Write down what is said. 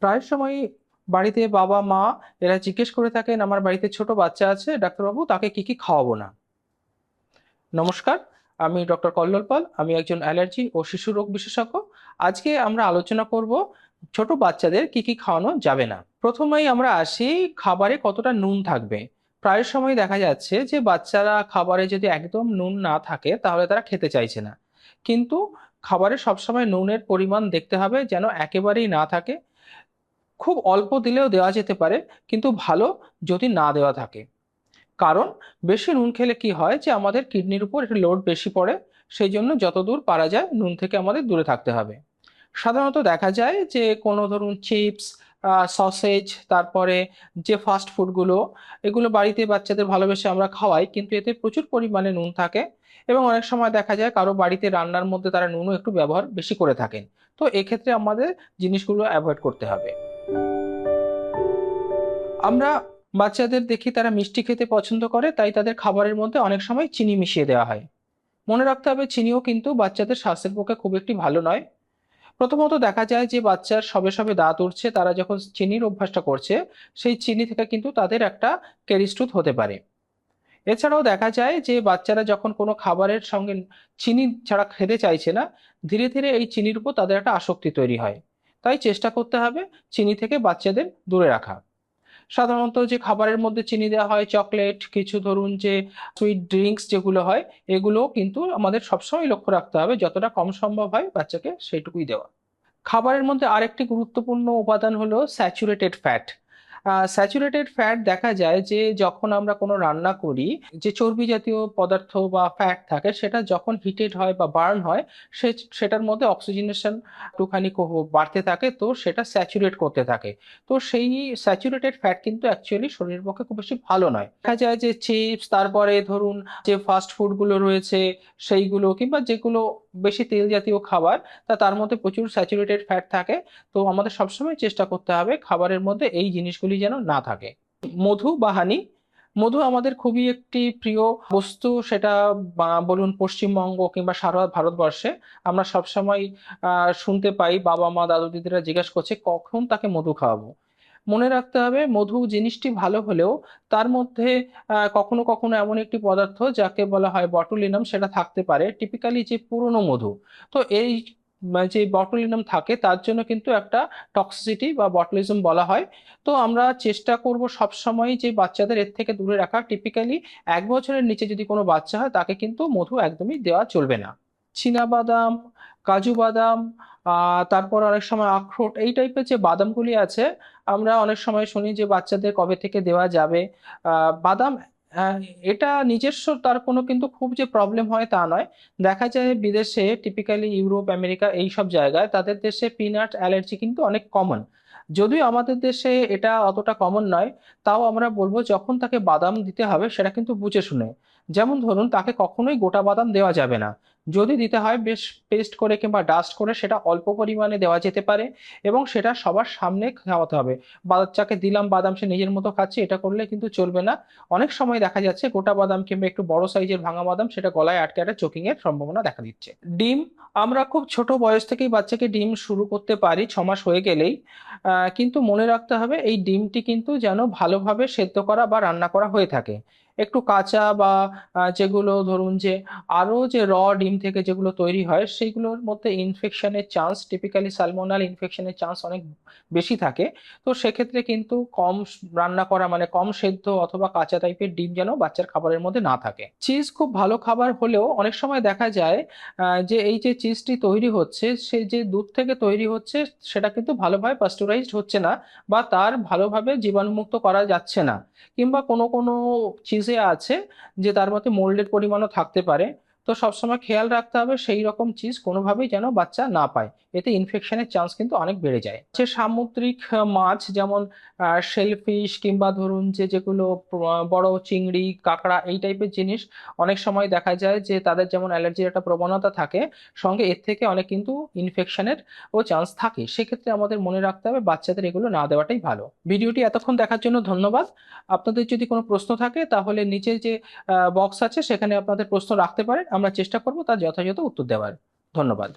প্রায় সময় বাড়িতে বাবা মা এরা জিজ্ঞেস করে থাকেন, আমার বাড়িতে ছোট বাচ্চা আছে ডাক্তারবাবু, তাকে কি কি খাওয়াবো না। নমস্কার, আমি ডক্টর কল্লোল পাল। আমি একজন অ্যালার্জি ও শিশু রোগ বিশেষজ্ঞ। আজকে আমরা আলোচনা করব ছোট বাচ্চাদের কি কি খাওয়ানো যাবে না। প্রথমেই আমরা আসি, খাবারে কতটা নুন থাকবে। প্রায় সময় দেখা যাচ্ছে যে বাচ্চারা খাবারে যদি একদম নুন না থাকে তাহলে তারা খেতে চাইছে না। কিন্তু খাবারে সবসময় নুনের পরিমাণ দেখতে হবে যেন একেবারেই না থাকে। খুব অল্প দিলেও দেওয়া যেতে পারে, কিন্তু ভালো যদি না দেওয়া থাকে। কারণ বেশি নুন খেলে কি হয় যে আমাদের কিডনির উপর একটু লোড বেশি পড়ে। সেই জন্য যতদূর পারা যায় নুন থেকে আমাদের দূরে থাকতে হবে। সাধারণত দেখা যায় যে কোনো ধরুন চিপস, সসেজ, তারপরে যে ফাস্ট ফুডগুলো, এগুলো বাড়িতে বাচ্চাদের ভালোবেসে আমরা খাওয়াই, কিন্তু এতে প্রচুর পরিমাণে নুন থাকে। এবং অনেক সময় দেখা যায় কারো বাড়িতে রান্নার মধ্যে তারা নুনও একটু ব্যবহার বেশি করে থাকেন। তো এক্ষেত্রে আমাদের জিনিসগুলো অ্যাভয়েড করতে হবে। আমরা বাচ্চাদের দেখি তারা মিষ্টি খেতে পছন্দ করে, তাই তাদের খাবারের মধ্যে অনেক সময় চিনি মিশিয়ে দেওয়া হয়। মনে রাখতে হবে চিনিও কিন্তু বাচ্চাদের স্বাস্থ্যের পক্ষে খুব একটি ভালো নয়। প্রথমত দেখা যায় যে বাচ্চার সবে সবে দাঁত উঠছে, তারা যখন চিনির অভ্যাসটা করছে, সেই চিনি থেকে কিন্তু তাদের একটা ক্যারিস্টুথ হতে পারে। এছাড়াও দেখা যায় যে বাচ্চারা যখন কোনো খাবারের সঙ্গে চিনি ছাড়া খেতে চাইছে না, ধীরে ধীরে এই চিনির উপর তাদের একটা আসক্তি তৈরি হয়। তাই চেষ্টা করতে হবে চিনি থেকে বাচ্চাদের দূরে রাখা। সাধারণত যে খাবারের মধ্যে চিনি দেওয়া হয়, চকলেট, কিছু ধরুন যে সুইট ড্রিঙ্কস যেগুলো হয়, এগুলো কিন্তু আমাদের সবসময় লক্ষ্য রাখতে হবে যতটা কম সম্ভব হয় বাচ্চাকে সেইটুকুই দেওয়া। খাবারের মধ্যে আরেকটি গুরুত্বপূর্ণ উপাদান হলো স্যাচুরেটেড ফ্যাট। স্যাচুরেটেড ফ্যাট দেখা যায় যে যখন আমরা কোনো রান্না করি, যে চর্বি জাতীয় পদার্থ বা ফ্যাট থাকে সেটা যখন হিটেড হয় বা বার্ন হয়, সেটার মধ্যে অক্সিজেনেশন একটুখানি বাড়তে থাকে, তো সেটা স্যাচুরেট করতে থাকে। তো সেই স্যাচুরেটেড ফ্যাট কিন্তু অ্যাকচুয়ালি শরীরের পক্ষে খুব বেশি ভালো নয়। দেখা যায় যে চিপস, তারপরে ধরুন যে ফাস্ট ফুডগুলো রয়েছে সেইগুলো, কিংবা যেগুলো বেশি তেল জাতীয় খাবার, তার মধ্যে প্রচুর স্যাচুরেটেড ফ্যাট থাকে। তো আমাদের সবসময় চেষ্টা করতে হবে খাবারের মধ্যে এই জিনিসগুলি যেন না থাকে। মধু বা হানি, মধু আমাদের খুবই একটি প্রিয় বস্তু। সেটা বলুন পশ্চিমবঙ্গ কিংবা সারা ভারতবর্ষে আমরা সবসময় শুনতে পাই, বাবা মা দাদু দিদিরা জিজ্ঞাসা করছে কখন তাকে মধু খাওয়াবো। মনে রাখতে হবে মধু জিনিসটি ভালো হলেও তার মধ্যে কখনো কখনো এমন একটি পদার্থ যাকে বলা হয় বটুলিনাম, সেটা থাকতে পারে, টিপিক্যালি যে পুরনো মধু। তো এই যে বটুলিনাম থাকে তার জন্য কিন্তু একটা টক্সিসিটি বা বটুলিজম বলা হয়। তো আমরা চেষ্টা করব সবসময় যে বাচ্চাদের এর থেকে দূরে রাখা। টিপিক্যালি 1 বছরের নিচে যদি কোনো বাচ্চা হয় তাকে কিন্তু মধু একদমই দেওয়া চলবে না। চীনা বাদাম, কাজু বাদাম, তারপর অনেক সময় আখরোট, এই টাইপের যে বাদামগুলি আছে, আমরা অনেক সময় শুনি যে বাচ্চাদের কবে থেকে দেওয়া যাবে। বাদাম, আহ, এটা নিজস্ব তার কোনো কিন্তু খুব যে প্রবলেম হয় তা নয়। দেখা যায় বিদেশে, টিপিক্যালি ইউরোপ আমেরিকা এই সব জায়গায়, তাদের দেশে পিনাট অ্যালার্জি কিন্তু অনেক কমন। যদিও আমাদের দেশে এটা অতটা কমন নয়, তাও আমরা বলবো যখন তাকে বাদাম দিতে হবে সেটা কিন্তু বুঝে শুনে। যেমন ধরুন তাকে কখনোই গোটা বাদাম দেওয়া যাবে না। যদি দিতে হয় বেশ পেস্ট করে কিংবা ডাস্ট করে সেটা অল্প পরিমাণে দেওয়া যেতে পারে, এবং সেটা সবার সামনে খাওয়াতে হবে। বাচ্চাকে দিলাম বাদাম, সে নিজের মতো খাচ্ছে, এটা করলে কিন্তু চলবে না। অনেক সময় দেখা যাচ্ছে গোটা বাদাম কিংবা একটু বড় সাইজের ভাঙা বাদাম সেটা গলায় আটকে একটা চোকিং এর সম্ভাবনা দেখা দিচ্ছে। ডিম, আমরা খুব ছোট বয়স থেকেই বাচ্চাকে ডিম শুরু করতে পারি, 6 মাস হয়ে গেলেই। কিন্তু মনে রাখতে হবে এই ডিমটি কিন্তু যেন ভালোভাবে সেদ্ধ করা বা রান্না করা হয়ে থাকে। একটু কাঁচা বা যেগুলো ধরুন যে আরো যে ডিম থেকে যেগুলো তৈরি হয় সেইগুলোর মধ্যে ইনফেকশনের চান্স, টিপিক্যালি সালমোনাল ইনফেকশনের চান্স অনেক বেশি থাকে। তো সেক্ষেত্রে কিন্তু কম রান্না করা মানে কম সেদ্ধ অথবা কাঁচা টাইপের ডিম যেন বাচ্চার খাবারের মধ্যে না থাকে। চিজ খুব ভালো খাবার হলেও অনেক সময় দেখা যায় যে এই যে চিজটি তৈরি হচ্ছে, সে যে দুধ থেকে তৈরি হচ্ছে সেটা কিন্তু ভালোভাবে পাস্টুরাইজড হচ্ছে না, বা তার ভালোভাবে জীবাণুমুক্ত করা যাচ্ছে না। কিংবা কোনো কোনো চিজে আছে যে তার মধ্যে মোল্ডের পরিমাণও থাকতে পারে। তো সবসময় খেয়াল রাখতে হবে সেই রকম চিজ কোনোভাবেই যেন বাচ্চা না পায়। এতে ইনফেকশনের চান্স কিন্তু অনেক বেড়ে যায়। যে সামুদ্রিক মাছ, যেমন শেলফিশ, কিংবা ধরুন যে যেগুলো বড় চিংড়ি, কাঁকড়া, এই টাইপের জিনিস, অনেক সময় দেখা যায় যে তাদের যেমন অ্যালার্জির একটা প্রবণতা থাকে, সঙ্গে এর থেকে অনেক কিন্তু ইনফেকশনের ও চান্স থাকে। সেক্ষেত্রে আমাদের মনে রাখতে হবে বাচ্চাদের এগুলো না দেওয়াটাই ভালো। ভিডিওটি এতক্ষণ দেখার জন্য ধন্যবাদ। আপনাদের যদি কোনো প্রশ্ন থাকে তাহলে নিচে যে বক্স আছে সেখানে আপনাদের প্রশ্ন রাখতে পারেন, আমরা চেষ্টা করব তার যথাযথ উত্তর দেওয়ার। ধন্যবাদ।